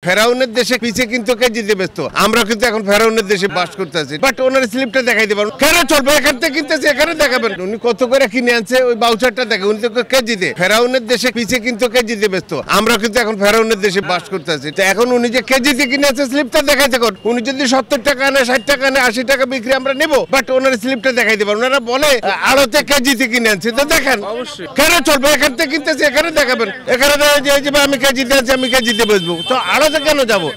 ফেরাউনের দেশে পিছে কিন্তু কেজিতে ব্যস্ত, আমরা কিন্তু এখন ফেরাউনের দেশে বাস করতেছি। বাট ওনার স্লিপটা দেখাই দেবেন, কেন চলবে? এখান থেকে কিনতেছে, এখানে দেখাবেন উনি কত করে কিনে আনছে, ওই বাউচারটা দেখে। উনি তো কেজিতে, ফেরাউনের দেশে পিছে কিন্তু কেজিতে ব্যস্ত, আমরা কিন্তু এখন ফেরাউনের দেশে বাস করতেছি। তো এখন উনি যে কেজিতে কিনে আছে স্লিপটা দেখাই দেখুন। উনি যদি 70 টাকা আনে, 60 টাকা আনে, 80 টাকা বিক্রি আমরা নেবো, বাট ওনার স্লিপটা দেখাই দেবেন। ওনারা বলে আড়তে কেজিতে কিনে আনছে, তো দেখেন কেন চলবে? এখান থেকে কিনতেছে, এখানে দেখাবেন, এখানে আমি কেজিতে আনছি, আমি কেজিতে বেচবো, তো আড়তে কেন যাবো?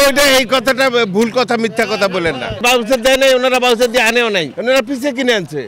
ওইটা এই কথাটা ভুল কথা, মিথ্যা কথা বলেন না। বাউচার দেয় নাই, ওনারা বাউচার দিয়ে আনেও নাই, ওনারা পিছে কিনে আনছে,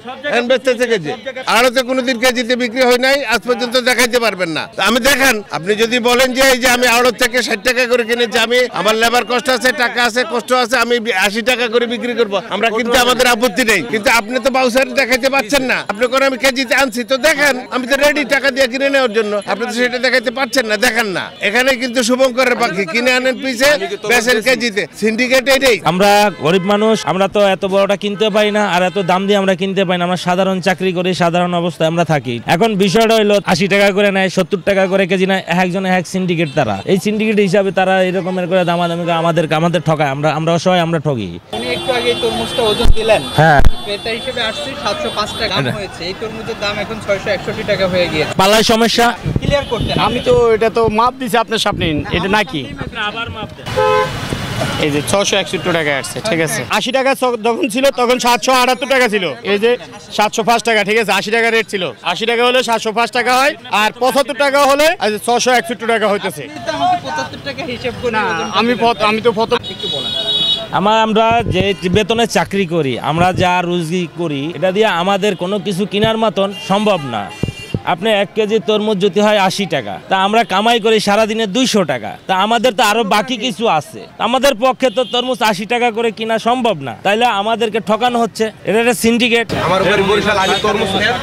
বেচতেছে কেজি। আড়তে কোনোদিন কেজিতে বিক্রি হয় নাই, আজ পর্যন্ত দেখাইতে পারবেন না। আমি দেখান, আপনি যদি বলেন যে এই যে আমি আড়ত থেকে 60 টাকা করে কিনেছি, আমি আমার লেবার কষ্ট আছে, টাকা আছে, কষ্ট আছে, আমি 80 টাকা করে বিক্রি করবো, আমরা কিন্তু আমাদের আপত্তি নেই। কিন্তু আপনি তো বাউচার দেখাইতে পারছেন না। আপনি করে আমি কেজিতে আনছি, তো দেখেন আমি তো রেডি টাকা দিয়ে কিনে নেওয়ার জন্য, আপনি তো সেটা দেখাইতে পারছেন না, দেখেন না। এখানে কিন্তু শুভঙ্করের পাখি কিনে আনেন পিছে, বেচেন কেজিতে, সিন্ডিকেট এটাই। আমরা গরিব মানুষ, আমরা তো এত বড়টা কিনতে পারি না, আর এত দাম দিয়ে আমরা কিনতে পারি না। আমরা সাধারণ চাকরি করি, সাধারণ অবস্থায় আমরা থাকি। এখন বিষয়টা হইলো 80 টাকা করে নেয়, 70 টাকা করে কেজি নেয়, একজন এক সিন্ডিকেট। তারা এই সিন্ডিকেট হিসাবে তারা এরকমের করে দামাদামি আমাদের ঠকায়, আমরা অসহায়, আমরা ঠকি। একটু আগে তরমুজটা ওজন দিলেন, হ্যাঁ, ক্রেতা হিসেবে আসছে 705 টাকা দাম হয়েছে। এই তরমুজের দাম এখন 661 টাকা হয়ে গিয়েছে। পাল্লায় সমস্যা ক্লিয়ার করতে আমি তো এটা তো মাপ দিছি আপনার সামনে, এটা নাকি আবার মাপ দেন। এই যে 661 টাকা আসছে, ঠিক আছে। 80 টাকা যখন ছিল তখন 778 টাকা ছিল, এই যে 705 টাকা, ঠিক আছে। 80 টাকা রেট ছিল, 80 টাকা হলে 705 টাকা হয়, আর 75 টাকা হলে 661 টাকা হইতেছে। আমাকে 75 টাকা হিসাব করে আমি তো প্রথম একটু বলেন। আমরা যে বেতনে চাকরি করি, আমরা যা রুজি করি, এটা দিয়ে আমাদের কোনো কিছু কেনার মতন সম্ভব না। আপনি 1 কেজি তরমুজ যদি হয় 80 টাকা, তা আমরা কামাই করি সারাদিনে 200 টাকা, তা আমাদের তো আরো বাকি কিছু আছে। আমাদের পক্ষে তো তরমুজ 80 টাকা করে কিনা সম্ভব না, তাইলে আমাদেরকে ঠকানো হচ্ছে। এটা একটা সিন্ডিকেট। আমার বাড়ি বরিশাল, আমি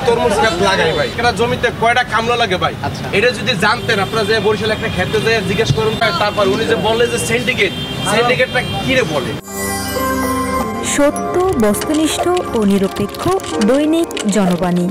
তরমুজ গাছ লাগাই ভাই। একটা জমিতে কয়টা কামলা লাগে ভাই, এটা যদি জানতেন আপনারা, যে বরিশাল একটা খেতে যায় জিজ্ঞেস করুন। তারপর উনি যে বললে যে সিন্ডিকেটটা কি রে বলে। সত্য, বস্তুনিষ্ঠ ও নিরপেক্ষ দৈনিক জনবাণী।